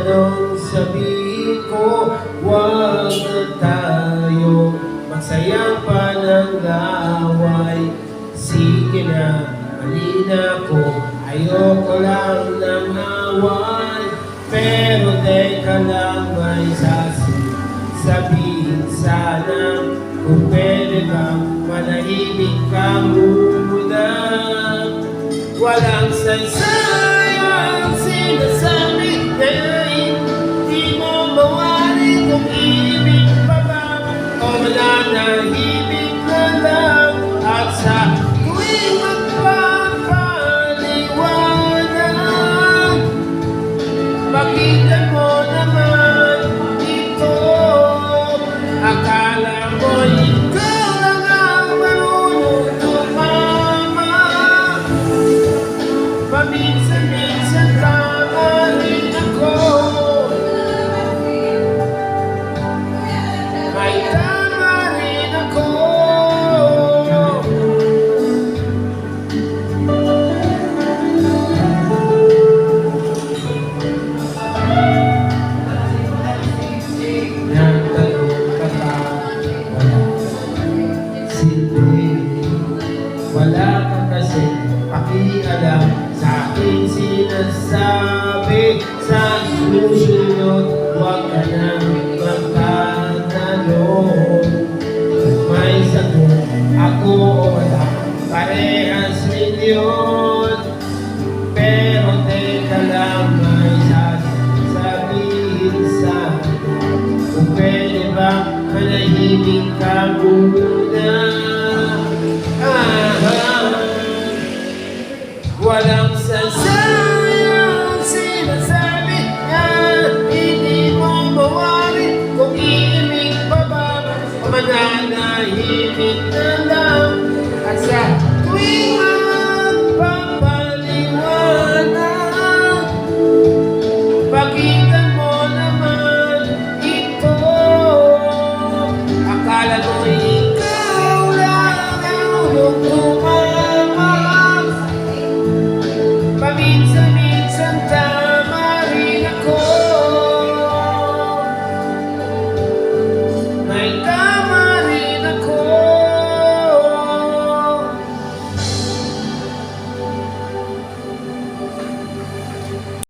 anong sabihin ko? Huwag na tayo magsaya pa ng away. Sige na, mali na ko, ayoko lang ng away. Pero teka lang, may sabihin sana. Kung pwede bang manahimik ka muna. Walang saysayang sinasabi na hindi mo mawari. Kung ibig pa ba o mananahimik na lang. At sa tuwing magpapaliwanag, makita mo naman ito. Akala mo ikaw lang ang marunong tumama. Paminsan-minsan tama rin ako. May tama rin ako. Wala ka kasi pakialam sa aking sinasabi. Sa susunod, huwag ka nang magtatanong. May sagot ako o wala, parehas ninyo.